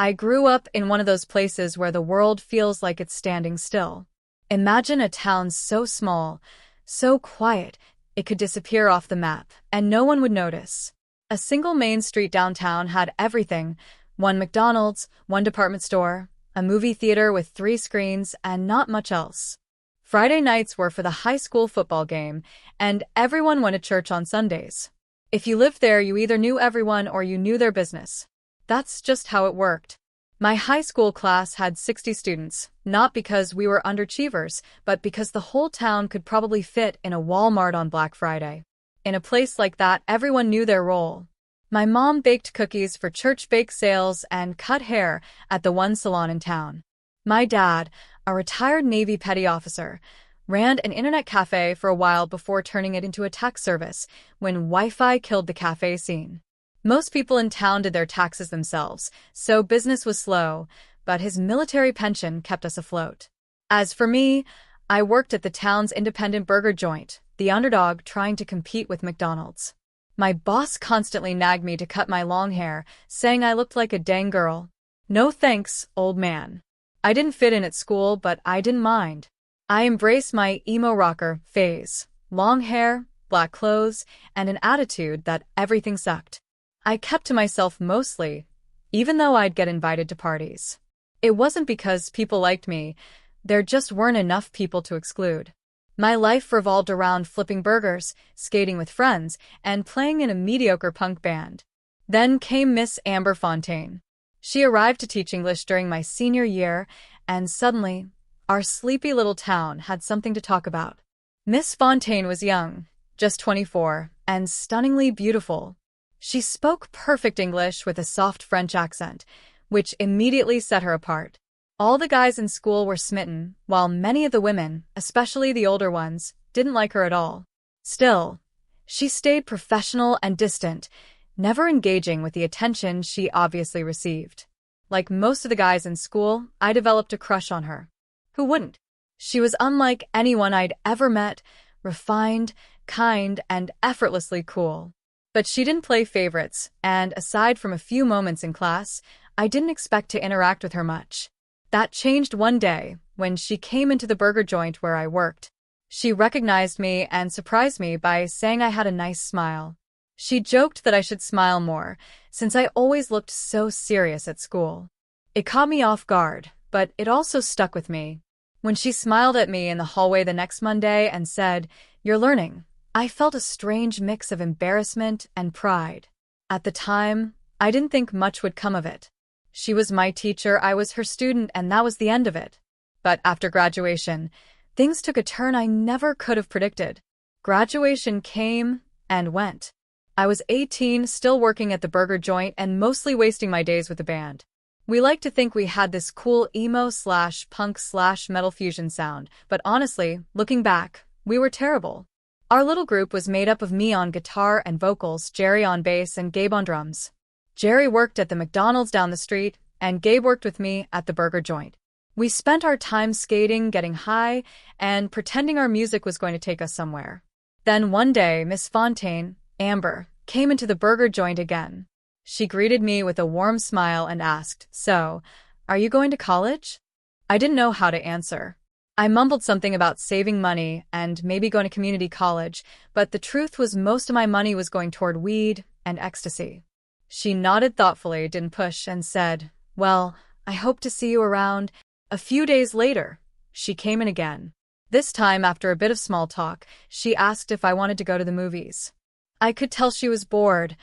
I grew up in one of those places where the world feels like it's standing still. Imagine a town so small, so quiet, it could disappear off the map, and no one would notice. A single main street downtown had everything: one McDonald's, one department store, a movie theater with 3 screens, and not much else. Friday nights were for the high school football game, and everyone went to church on Sundays. If you lived there, you either knew everyone or you knew their business. That's just how it worked. My high school class had 60 students, not because we were underachievers, but because the whole town could probably fit in a Walmart on Black Friday. In a place like that, everyone knew their role. My mom baked cookies for church bake sales and cut hair at the one salon in town. My dad, a retired Navy petty officer, ran an internet cafe for a while before turning it into a tax service when Wi-Fi killed the cafe scene. Most people in town did their taxes themselves, so business was slow, but his military pension kept us afloat. As for me, I worked at the town's independent burger joint, the underdog trying to compete with McDonald's. My boss constantly nagged me to cut my long hair, saying I looked like a dang girl. No thanks, old man. I didn't fit in at school, but I didn't mind. I embraced my emo rocker phase: long hair, black clothes, and an attitude that everything sucked. I kept to myself mostly, even though I'd get invited to parties. It wasn't because people liked me, there just weren't enough people to exclude. My life revolved around flipping burgers, skating with friends, and playing in a mediocre punk band. Then came Miss Amber Fontaine. She arrived to teach English during my senior year, and suddenly, our sleepy little town had something to talk about. Miss Fontaine was young, just 24, and stunningly beautiful. She spoke perfect English with a soft French accent, which immediately set her apart. All the guys in school were smitten, while many of the women, especially the older ones, didn't like her at all. Still, she stayed professional and distant, never engaging with the attention she obviously received. Like most of the guys in school, I developed a crush on her. Who wouldn't? She was unlike anyone I'd ever met, refined, kind, and effortlessly cool. But she didn't play favorites, and aside from a few moments in class, I didn't expect to interact with her much. That changed one day, when she came into the burger joint where I worked. She recognized me and surprised me by saying I had a nice smile. She joked that I should smile more, since I always looked so serious at school. It caught me off guard, but it also stuck with me. When she smiled at me in the hallway the next Monday and said, "You're learning," I felt a strange mix of embarrassment and pride. At the time, I didn't think much would come of it. She was my teacher, I was her student, and that was the end of it. But after graduation, things took a turn I never could have predicted. Graduation came and went. I was 18, still working at the burger joint and mostly wasting my days with the band. We liked to think we had this cool emo/punk/metal fusion sound, but honestly, looking back, we were terrible. Our little group was made up of me on guitar and vocals, Jerry on bass, and Gabe on drums. Jerry worked at the McDonald's down the street, and Gabe worked with me at the burger joint. We spent our time skating, getting high, and pretending our music was going to take us somewhere. Then one day, Miss Fontaine, Amber, came into the burger joint again. She greeted me with a warm smile and asked, "So, are you going to college?" I didn't know how to answer. I mumbled something about saving money and maybe going to community college, but the truth was most of my money was going toward weed and ecstasy. She nodded thoughtfully, didn't push, and said, "Well, I hope to see you around." A few days later, she came in again. This time, after a bit of small talk, she asked if I wanted to go to the movies. I could tell she was bored.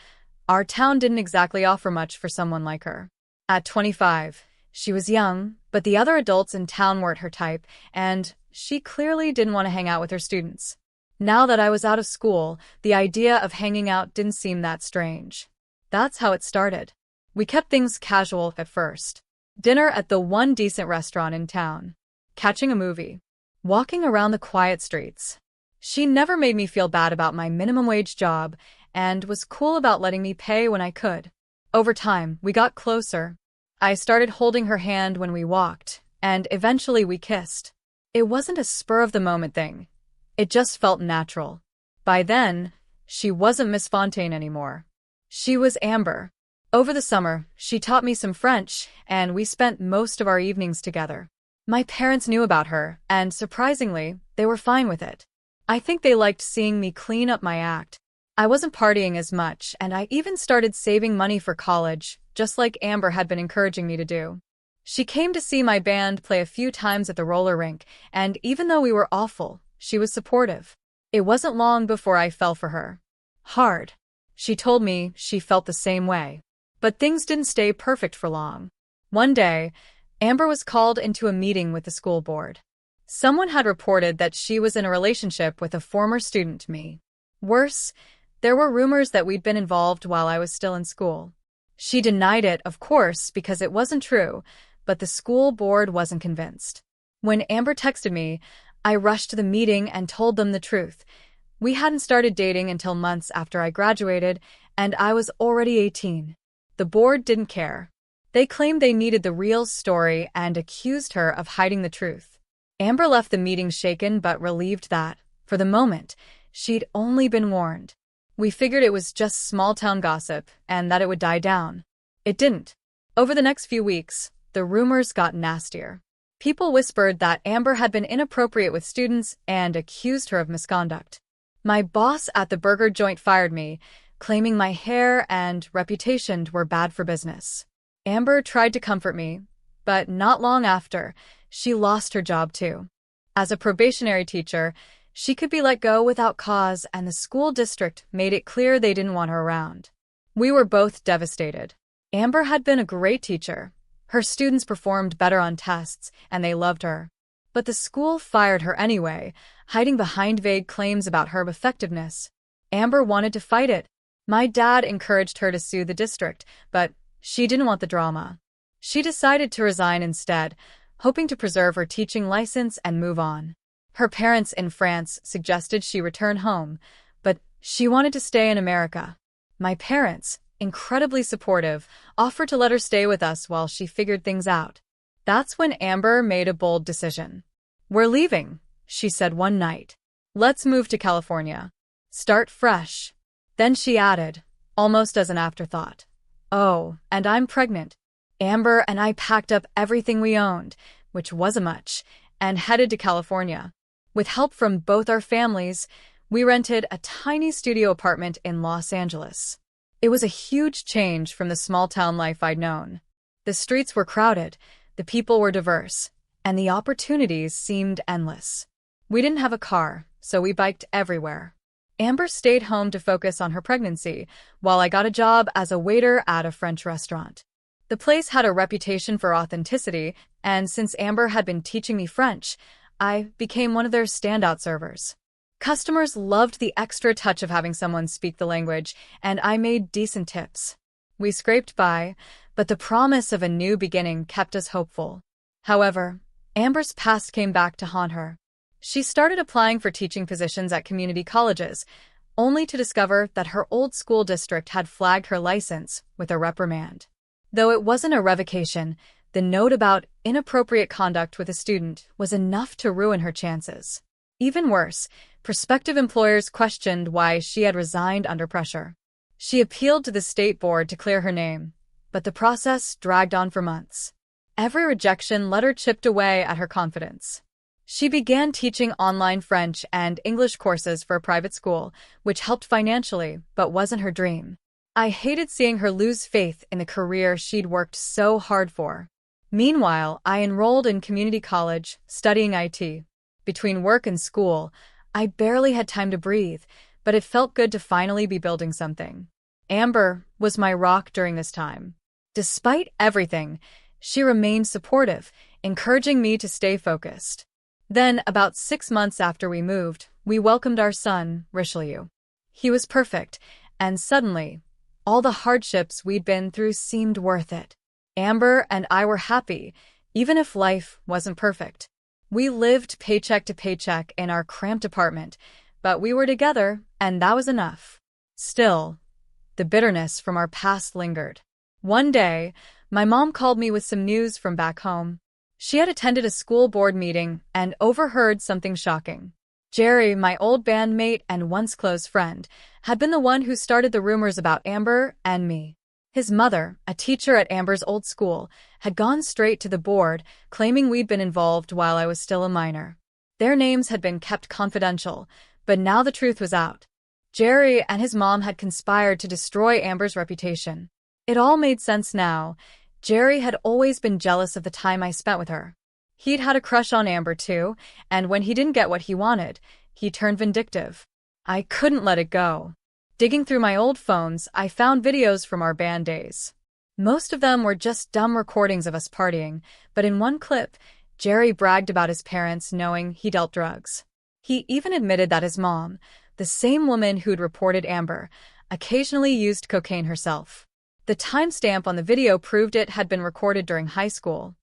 Our town didn't exactly offer much for someone like her. At 25, she was young, but the other adults in town weren't her type, and she clearly didn't want to hang out with her students. Now that I was out of school, the idea of hanging out didn't seem that strange. That's how it started. We kept things casual at first. Dinner at the one decent restaurant in town. Catching a movie. Walking around the quiet streets. She never made me feel bad about my minimum wage job and was cool about letting me pay when I could. Over time, we got closer. I started holding her hand when we walked, and eventually we kissed. It wasn't a spur-of-the-moment thing. It just felt natural. By then, she wasn't Miss Fontaine anymore. She was Amber. Over the summer, she taught me some French, and we spent most of our evenings together. My parents knew about her, and surprisingly, they were fine with it. I think they liked seeing me clean up my act. I wasn't partying as much, and I even started saving money for college, just like Amber had been encouraging me to do. She came to see my band play a few times at the roller rink, and even though we were awful, she was supportive. It wasn't long before I fell for her. Hard. She told me she felt the same way. But things didn't stay perfect for long. One day, Amber was called into a meeting with the school board. Someone had reported that she was in a relationship with a former student, me. Worse, there were rumors that we'd been involved while I was still in school. She denied it, of course, because it wasn't true, but the school board wasn't convinced. When Amber texted me, I rushed to the meeting and told them the truth. We hadn't started dating until months after I graduated, and I was already 18. The board didn't care. They claimed they needed the real story and accused her of hiding the truth. Amber left the meeting shaken but relieved that, for the moment, she'd only been warned. We figured it was just small-town gossip and that it would die down. It didn't. Over the next few weeks, the rumors got nastier. People whispered that Amber had been inappropriate with students and accused her of misconduct. My boss at the burger joint fired me, claiming my hair and reputation were bad for business. Amber tried to comfort me, but not long after, she lost her job too. As a probationary teacher, she could be let go without cause, and the school district made it clear they didn't want her around. We were both devastated. Amber had been a great teacher. Her students performed better on tests, and they loved her. But the school fired her anyway, hiding behind vague claims about her effectiveness. Amber wanted to fight it. My dad encouraged her to sue the district, but she didn't want the drama. She decided to resign instead, hoping to preserve her teaching license and move on. Her parents in France suggested she return home, but she wanted to stay in America. My parents, incredibly supportive, offered to let her stay with us while she figured things out. That's when Amber made a bold decision. "We're leaving," she said one night. "Let's move to California. Start fresh." Then she added, almost as an afterthought, "Oh, and I'm pregnant." Amber and I packed up everything we owned, which wasn't much, and headed to California. With help from both our families, we rented a tiny studio apartment in Los Angeles. It was a huge change from the small-town life I'd known. The streets were crowded, the people were diverse, and the opportunities seemed endless. We didn't have a car, so we biked everywhere. Amber stayed home to focus on her pregnancy, while I got a job as a waiter at a French restaurant. The place had a reputation for authenticity, and since Amber had been teaching me French, I became one of their standout servers. Customers loved the extra touch of having someone speak the language, and I made decent tips. We scraped by, but the promise of a new beginning kept us hopeful. However, Amber's past came back to haunt her. She started applying for teaching positions at community colleges, only to discover that her old school district had flagged her license with a reprimand. Though it wasn't a revocation, the note about inappropriate conduct with a student was enough to ruin her chances. Even worse, prospective employers questioned why she had resigned under pressure. She appealed to the state board to clear her name, but the process dragged on for months. Every rejection letter chipped away at her confidence. She began teaching online French and English courses for a private school, which helped financially, but wasn't her dream. I hated seeing her lose faith in the career she'd worked so hard for. Meanwhile, I enrolled in community college, studying IT. Between work and school, I barely had time to breathe, but it felt good to finally be building something. Amber was my rock during this time. Despite everything, she remained supportive, encouraging me to stay focused. Then, about 6 months after we moved, we welcomed our son, Richelieu. He was perfect, and suddenly, all the hardships we'd been through seemed worth it. Amber and I were happy, even if life wasn't perfect. We lived paycheck to paycheck in our cramped apartment, but we were together, and that was enough. Still, the bitterness from our past lingered. One day, my mom called me with some news from back home. She had attended a school board meeting and overheard something shocking. Jerry, my old bandmate and once close friend, had been the one who started the rumors about Amber and me. His mother, a teacher at Amber's old school, had gone straight to the board, claiming we'd been involved while I was still a minor. Their names had been kept confidential, but now the truth was out. Jerry and his mom had conspired to destroy Amber's reputation. It all made sense now. Jerry had always been jealous of the time I spent with her. He'd had a crush on Amber too, and when he didn't get what he wanted, he turned vindictive. I couldn't let it go. Digging through my old phones, I found videos from our band days. Most of them were just dumb recordings of us partying, but in one clip, Jerry bragged about his parents knowing he dealt drugs. He even admitted that his mom, the same woman who'd reported Amber, occasionally used cocaine herself. The timestamp on the video proved it had been recorded during high school.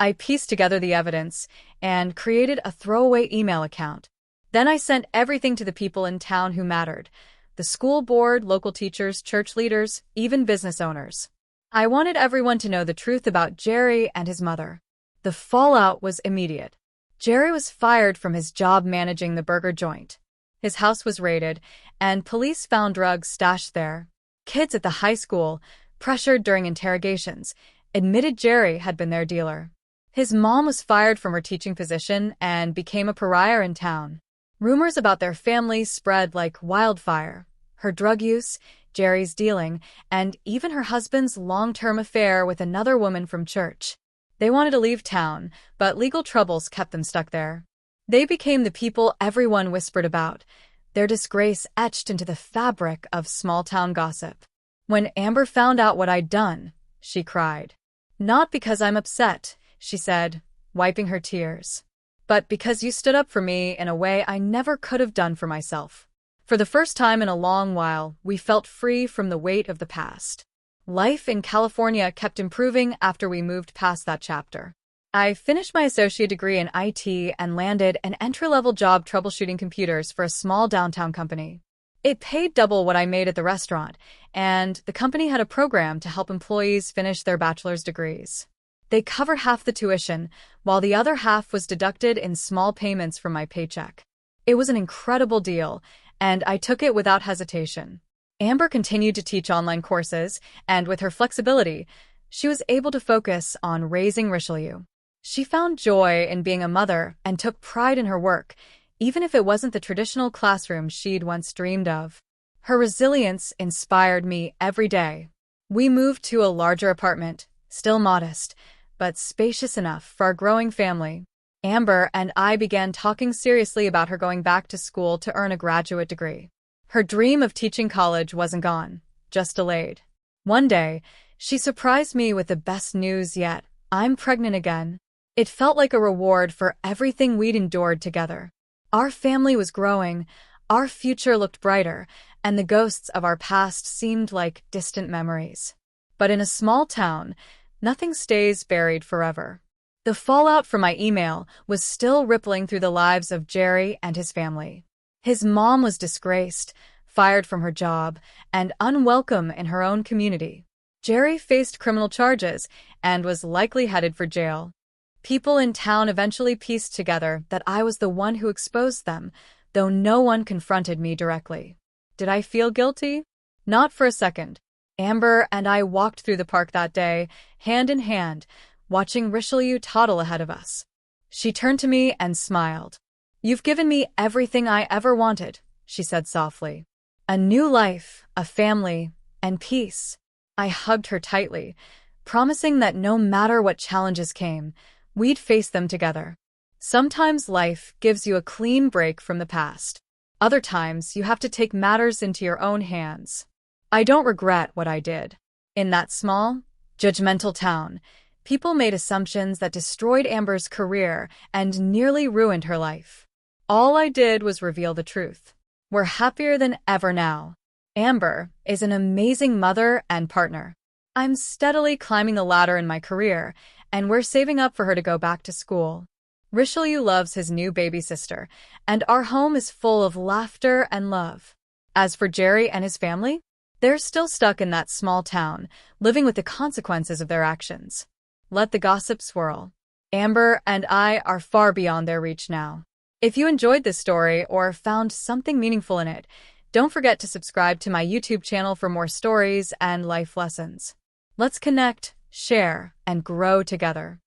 I pieced together the evidence and created a throwaway email account. Then I sent everything to the people in town who mattered: the school board, local teachers, church leaders, even business owners. I wanted everyone to know the truth about Jerry and his mother. The fallout was immediate. Jerry was fired from his job managing the burger joint. His house was raided, and police found drugs stashed there. Kids at the high school, pressured during interrogations, admitted Jerry had been their dealer. His mom was fired from her teaching position and became a pariah in town. Rumors about their family spread like wildfire. Her drug use, Jerry's dealing, and even her husband's long-term affair with another woman from church. They wanted to leave town, but legal troubles kept them stuck there. They became the people everyone whispered about, their disgrace etched into the fabric of small-town gossip. When Amber found out what I'd done, she cried. "Not because I'm upset," she said, wiping her tears, "but because you stood up for me in a way I never could have done for myself." For the first time in a long while, we felt free from the weight of the past. Life in California kept improving after we moved past that chapter. I finished my associate degree in IT and landed an entry-level job troubleshooting computers for a small downtown company. It paid double what I made at the restaurant, and the company had a program to help employees finish their bachelor's degrees. They covered half the tuition, while the other half was deducted in small payments from my paycheck. It was an incredible deal, and I took it without hesitation. Amber continued to teach online courses, and with her flexibility, she was able to focus on raising Richelieu. She found joy in being a mother and took pride in her work, even if it wasn't the traditional classroom she'd once dreamed of. Her resilience inspired me every day. We moved to a larger apartment, still modest, but spacious enough for our growing family. Amber and I began talking seriously about her going back to school to earn a graduate degree. Her dream of teaching college wasn't gone, just delayed. One day, she surprised me with the best news yet: I'm pregnant again. It felt like a reward for everything we'd endured together. Our family was growing, our future looked brighter, and the ghosts of our past seemed like distant memories. But in a small town, nothing stays buried forever. The fallout from my email was still rippling through the lives of Jerry and his family. His mom was disgraced, fired from her job, and unwelcome in her own community. Jerry faced criminal charges and was likely headed for jail. People in town eventually pieced together that I was the one who exposed them, though no one confronted me directly. Did I feel guilty? Not for a second. Amber and I walked through the park that day, hand in hand, watching Richelieu toddle ahead of us. She turned to me and smiled. "You've given me everything I ever wanted," she said softly. "A new life, a family, and peace." I hugged her tightly, promising that no matter what challenges came, we'd face them together. Sometimes life gives you a clean break from the past. Other times you have to take matters into your own hands. I don't regret what I did. In that small, judgmental town, people made assumptions that destroyed Amber's career and nearly ruined her life. All I did was reveal the truth. We're happier than ever now. Amber is an amazing mother and partner. I'm steadily climbing the ladder in my career, and we're saving up for her to go back to school. Richelieu loves his new baby sister, and our home is full of laughter and love. As for Jerry and his family, they're still stuck in that small town, living with the consequences of their actions. Let the gossip swirl. Amber and I are far beyond their reach now. If you enjoyed this story or found something meaningful in it, don't forget to subscribe to my YouTube channel for more stories and life lessons. Let's connect, share, and grow together.